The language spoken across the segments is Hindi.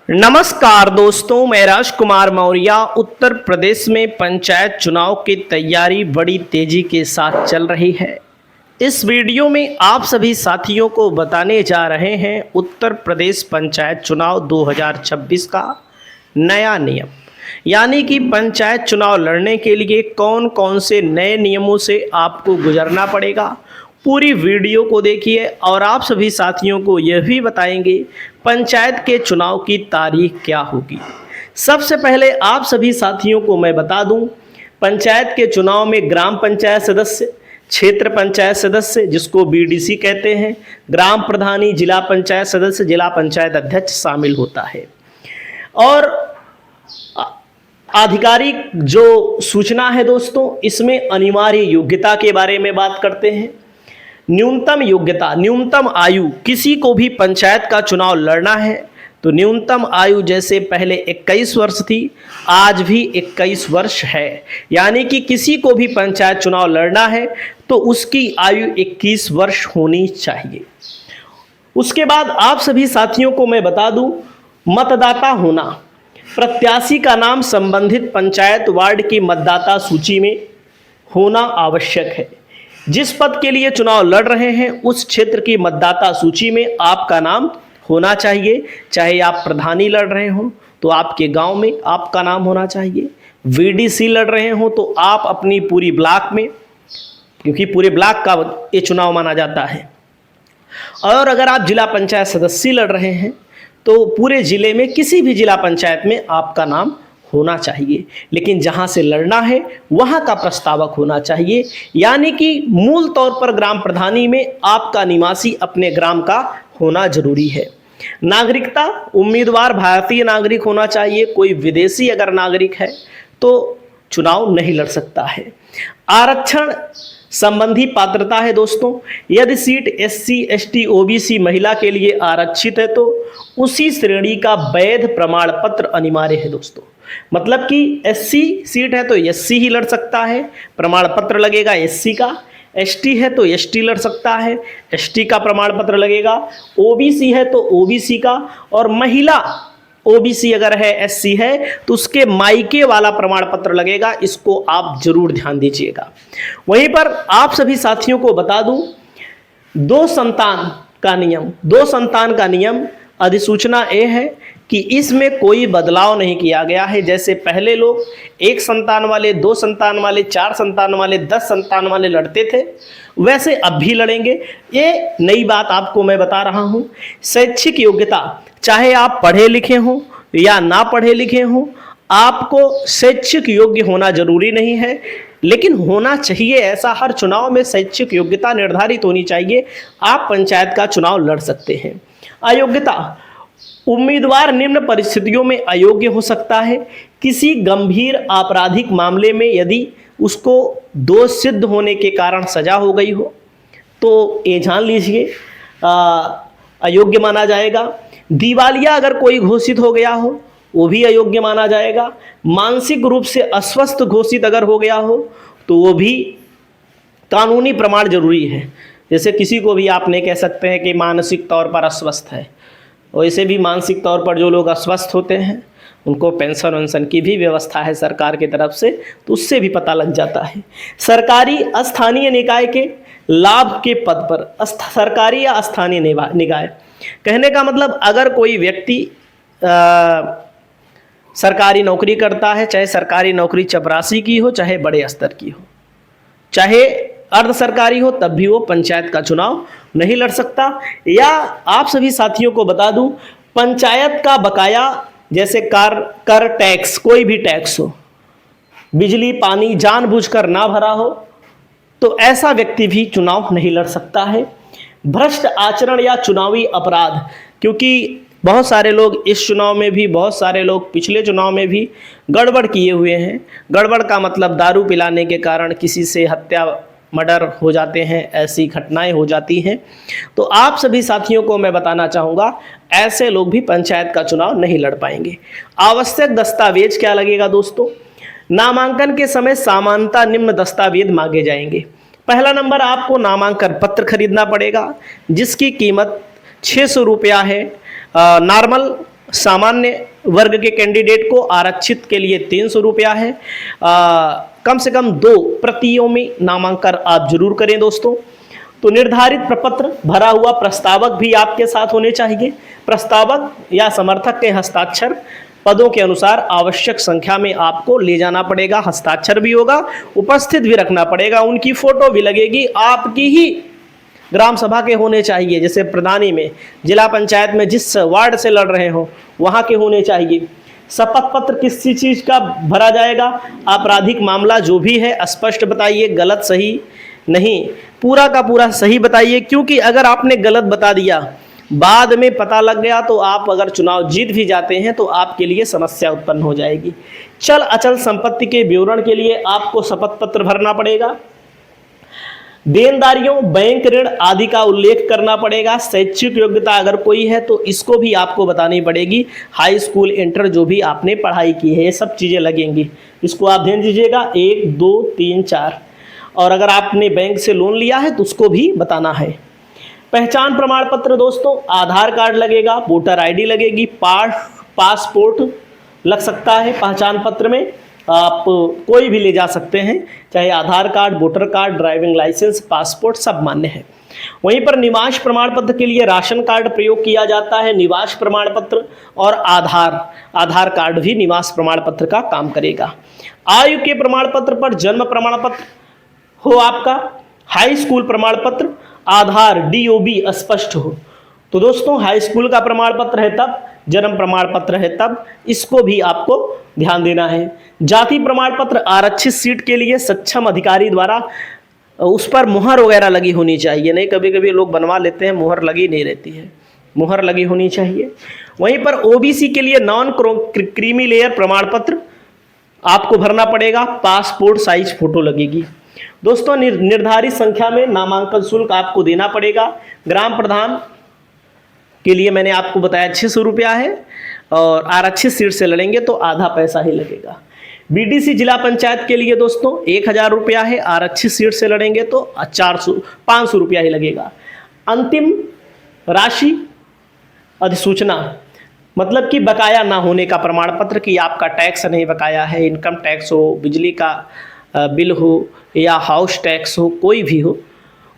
नमस्कार दोस्तों, मैं राजकुमार मौर्य। उत्तर प्रदेश में पंचायत चुनाव की तैयारी बड़ी तेजी के साथ चल रही है। इस वीडियो में आप सभी साथियों को बताने जा रहे हैं उत्तर प्रदेश पंचायत चुनाव 2026 का नया नियम, यानी कि पंचायत चुनाव लड़ने के लिए कौन कौन से नए नियमों से आपको गुजरना पड़ेगा। पूरी वीडियो को देखिए और आप सभी साथियों को यह भी बताएंगे पंचायत के चुनाव की तारीख क्या होगी। सबसे पहले आप सभी साथियों को मैं बता दूं, पंचायत के चुनाव में ग्राम पंचायत सदस्य, क्षेत्र पंचायत सदस्य जिसको बीडीसी कहते हैं, ग्राम प्रधानी, जिला पंचायत सदस्य, जिला पंचायत अध्यक्ष शामिल होता है। और आधिकारिक जो सूचना है दोस्तों, इसमें अनिवार्य योग्यता के बारे में बात करते हैं। न्यूनतम योग्यता, न्यूनतम आयु, किसी को भी पंचायत का चुनाव लड़ना है तो न्यूनतम आयु जैसे पहले 21 वर्ष थी, आज भी 21 वर्ष है। यानी कि किसी को भी पंचायत चुनाव लड़ना है तो उसकी आयु 21 वर्ष होनी चाहिए। उसके बाद आप सभी साथियों को मैं बता दूं, मतदाता होना, प्रत्याशी का नाम संबंधित पंचायत वार्ड की मतदाता सूची में होना आवश्यक है। जिस पद के लिए चुनाव लड़ रहे हैं उस क्षेत्र की मतदाता सूची में आपका नाम होना चाहिए। चाहे आप प्रधानी लड़ रहे हो तो आपके गांव में आपका नाम होना चाहिए, वीडीसी लड़ रहे हो तो आप अपनी पूरी ब्लॉक में, क्योंकि पूरे ब्लॉक का ये चुनाव माना जाता है, और अगर आप जिला पंचायत सदस्य लड़ रहे हैं तो पूरे जिले में किसी भी जिला पंचायत में आपका नाम होना चाहिए। लेकिन जहां से लड़ना है वहां का प्रस्तावक होना चाहिए, यानी कि मूल तौर पर ग्राम प्रधानी में आपका निवासी अपने ग्राम का होना जरूरी है। नागरिकता, उम्मीदवार भारतीय नागरिक होना चाहिए। कोई विदेशी अगर नागरिक है तो चुनाव नहीं लड़ सकता है। आरक्षण संबंधी पात्रता है दोस्तों, यदि सीट एससी, एसटी, ओबीसी महिला के लिए आरक्षित है तो उसी श्रेणी का वैध प्रमाण पत्र अनिवार्य है दोस्तों। मतलब कि एससी सीट है तो एससी ही लड़ सकता है, प्रमाण पत्र लगेगा एससी का। एसटी है तो एसटी लड़ सकता है, एसटी का प्रमाण पत्र लगेगा। ओबीसी है तो ओबीसी का, और महिला ओबीसी अगर है, एससी है तो उसके मायके वाला प्रमाण पत्र लगेगा। इसको आप जरूर ध्यान दीजिएगा। वहीं पर आप सभी साथियों को बता दूं, दो संतान का नियम अधिसूचना ये है कि इसमें कोई बदलाव नहीं किया गया है। जैसे पहले लोग 1 संतान वाले, 2 संतान वाले, 4 संतान वाले, 10 संतान वाले लड़ते थे, वैसे अब भी लड़ेंगे। ये नई बात आपको मैं बता रहा हूं। शैक्षिक योग्यता, चाहे आप पढ़े लिखे हों या ना पढ़े लिखे हों, आपको शैक्षिक योग्य होना जरूरी नहीं है, लेकिन होना चाहिए ऐसा। हर चुनाव में शैक्षिक योग्यता निर्धारित होनी चाहिए, आप पंचायत का चुनाव लड़ सकते हैं। अयोग्यता, उम्मीदवार निम्न परिस्थितियों में अयोग्य हो सकता है। किसी गंभीर आपराधिक मामले में यदि उसको दोष सिद्ध होने के कारण सजा हो गई हो तो ये जान लीजिए अयोग्य माना जाएगा। दिवालिया अगर कोई घोषित हो गया हो वो भी अयोग्य माना जाएगा। मानसिक रूप से अस्वस्थ घोषित अगर हो गया हो तो वो भी कानूनी प्रमाण जरूरी है। जैसे किसी को भी आप नहीं कह सकते हैं कि मानसिक तौर पर अस्वस्थ है, वैसे भी मानसिक तौर पर जो लोग अस्वस्थ होते हैं उनको पेंशन वेंशन की भी व्यवस्था है सरकार की तरफ से, तो उससे भी पता लग जाता है। सरकारी स्थानीय निकाय के लाभ के पद पर, सरकारी या स्थानीय निकाय कहने का मतलब, अगर कोई व्यक्ति सरकारी नौकरी करता है, चाहे सरकारी नौकरी चपरासी की हो, चाहे बड़े स्तर की हो, चाहे अर्ध सरकारी हो, तब भी वो पंचायत का चुनाव नहीं लड़ सकता। या आप सभी साथियों को बता दूं, पंचायत का बकाया, जैसे कर टैक्स, कोई भी टैक्स हो, बिजली पानी जानबूझकर ना भरा हो तो ऐसा व्यक्ति भी चुनाव नहीं लड़ सकता है। भ्रष्ट आचरण या चुनावी अपराध, क्योंकि बहुत सारे लोग इस चुनाव में भी, बहुत सारे लोग पिछले चुनाव में भी गड़बड़ किए हुए हैं। गड़बड़ का मतलब दारू पिलाने के कारण किसी से हत्या, मर्डर हो जाते हैं, ऐसी घटनाएं हो जाती हैं। तो आप सभी साथियों को मैं बताना चाहूँगा, ऐसे लोग भी पंचायत का चुनाव नहीं लड़ पाएंगे। आवश्यक दस्तावेज क्या लगेगा दोस्तों? नामांकन के समय सामान्यतः निम्न दस्तावेज मांगे जाएंगे। पहला नंबर, आपको नामांकन पत्र खरीदना पड़ेगा जिसकी कीमत 600 रुपया है। नॉर्मल सामान्य वर्ग के कैंडिडेट को आरक्षित के लिए 300 रुपया है। कम से कम 2 प्रतियों में नामांकन आप जरूर करें दोस्तों। तो निर्धारित प्रपत्र भरा हुआ प्रस्तावक भी आपके साथ होने चाहिए। प्रस्तावक या समर्थक के हस्ताक्षर पदों के अनुसार आवश्यक संख्या में आपको ले जाना पड़ेगा, हस्ताक्षर भी होगा, उपस्थित भी रखना पड़ेगा, उनकी फोटो भी लगेगी, आपकी ही ग्राम सभा के होने चाहिए। जैसे प्रधानी में, जिला पंचायत में जिस वार्ड से लड़ रहे हो वहाँ के होने चाहिए। शपथ पत्र किसी चीज़ का भरा जाएगा, आपराधिक मामला जो भी है स्पष्ट बताइए, गलत सही नहीं, पूरा का पूरा सही बताइए, क्योंकि अगर आपने गलत बता दिया बाद में पता लग गया तो आप अगर चुनाव जीत भी जाते हैं तो आपके लिए समस्या उत्पन्न हो जाएगी। चल अचल संपत्ति के विवरण के लिए आपको शपथ पत्र भरना पड़ेगा। देनदारियों, बैंक ऋण आदि का उल्लेख करना पड़ेगा। शैक्षिक योग्यता अगर कोई है तो इसको भी आपको बतानी पड़ेगी। हाई स्कूल, इंटर जो भी आपने पढ़ाई की है, ये सब चीज़ें लगेंगी, इसको आप ध्यान दीजिएगा। 1 2 3 4। और अगर आपने बैंक से लोन लिया है तो उसको भी बताना है। पहचान प्रमाण पत्र दोस्तों, आधार कार्ड लगेगा, वोटर आईडी लगेगी, पासपोर्ट लग सकता है पहचान पत्र में, आप कोई भी ले जा सकते हैं, चाहे Aadhaar card, voter card, driving licence, passport सब मान्य है। वहीं पर निवास प्रमाण पत्र के लिए राशन कार्ड प्रयोग किया जाता है, निवास प्रमाण पत्र और आधार कार्ड भी निवास प्रमाण पत्र का काम करेगा। आयु के प्रमाण पत्र पर जन्म प्रमाण पत्र हो आपका, हाई स्कूल प्रमाण पत्र, आधार DOB स्पष्ट हो। तो दोस्तों हाई स्कूल का प्रमाण पत्र है तब, जन्म प्रमाण पत्र है तब, इसको भी आपको ध्यान देना है। जाति प्रमाण पत्र आरक्षित सीट के लिए सक्षम अधिकारी द्वारा उस पर मुहर वगैरह लगी होनी चाहिए, नहीं कभी कभी लोग बनवा लेते हैं, मुहर लगी नहीं रहती है, मुहर लगी होनी चाहिए। वहीं पर OBC के लिए नॉन क्रीमी लेयर प्रमाण पत्र आपको भरना पड़ेगा, पासपोर्ट साइज फोटो लगेगी। दोस्तों निर्धारित संख्या में नामांकन शुल्क आपको देना पड़ेगा। ग्राम प्रधान के लिए मैंने आपको बताया 600 रुपया है, और आरक्षित सीट से लड़ेंगे तो आधा पैसा ही लगेगा। BDC जिला पंचायत के लिए दोस्तों 1000 रुपया है, आरक्षित सीट से लड़ेंगे तो 500 रुपया ही लगेगा। अंतिम राशि अधिसूचना, मतलब कि बकाया ना होने का प्रमाण पत्र कि आपका टैक्स नहीं बकाया है, इनकम टैक्स हो, बिजली का बिल हो या हाउस टैक्स हो, कोई भी हो।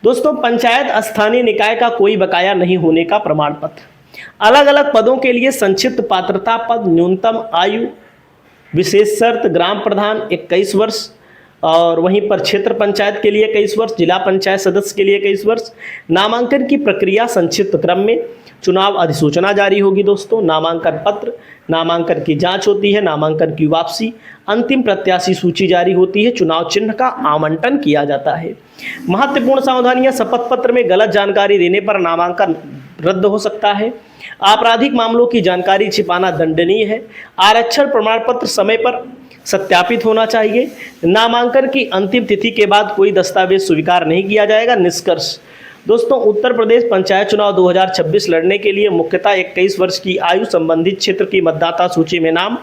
दोस्तों पंचायत स्थानीय निकाय का कोई बकाया नहीं होने का प्रमाण पत्र। अलग अलग पदों के लिए संक्षिप्त पात्रता पद, न्यूनतम आयु, विशेष शर्त, ग्राम प्रधान 21 वर्ष, और वहीं पर क्षेत्र पंचायत के लिए 21 वर्ष, जिला पंचायत सदस्य के लिए 21 वर्ष। नामांकन की प्रक्रिया संक्षिप्त क्रम में, चुनाव अधिसूचना जारी होगी दोस्तों, नामांकन पत्र, नामांकन की जांच होती है, नामांकन की वापसी, अंतिम प्रत्याशी सूची जारी होती है, चुनाव चिन्ह का आवंटन किया जाता है। महत्वपूर्ण सावधानियां, शपथ पत्र में गलत जानकारी देने पर नामांकन रद्द हो सकता है। आपराधिक मामलों की जानकारी छिपाना दंडनीय है। आरक्षण प्रमाण पत्र समय पर सत्यापित होना चाहिए। नामांकन की अंतिम तिथि के बाद कोई दस्तावेज स्वीकार नहीं किया जाएगा। निष्कर्ष दोस्तों, उत्तर प्रदेश पंचायत चुनाव 2026 लड़ने के लिए मुख्यतः 21 वर्ष की आयु, संबंधित क्षेत्र की मतदाता सूची में नाम,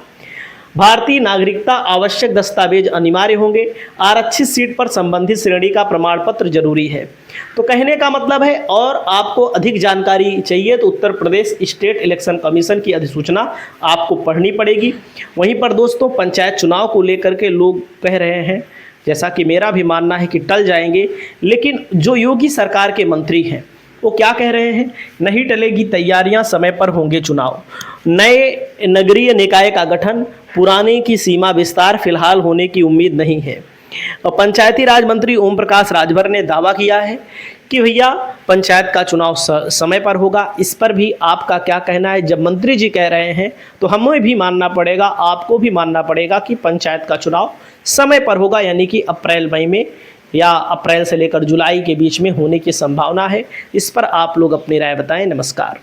भारतीय नागरिकता, आवश्यक दस्तावेज अनिवार्य होंगे। आरक्षित सीट पर संबंधित श्रेणी का प्रमाण पत्र जरूरी है। तो कहने का मतलब है, और आपको अधिक जानकारी चाहिए तो Uttar Pradesh state election commission की अधिसूचना आपको पढ़नी पड़ेगी। वहीं पर दोस्तों पंचायत चुनाव को लेकर के लोग कह रहे हैं, जैसा कि मेरा भी मानना है कि टल जाएंगे, लेकिन जो योगी सरकार के मंत्री हैं वो क्या कह रहे हैं, नहीं टलेगी तैयारियां, समय पर होंगे चुनाव। नए नगरीय निकाय का गठन, पुराने की सीमा विस्तार फिलहाल होने की उम्मीद नहीं है। और पंचायती राज मंत्री ओम प्रकाश राजभर ने दावा किया है कि भैया पंचायत का चुनाव समय पर होगा। इस पर भी आपका क्या कहना है? जब मंत्री जी कह रहे हैं तो हमें भी मानना पड़ेगा, आपको भी मानना पड़ेगा कि पंचायत का चुनाव समय पर होगा, यानी कि अप्रैल मई में या अप्रैल से लेकर जुलाई के बीच में होने की संभावना है। इस पर आप लोग अपनी राय बताएं। नमस्कार।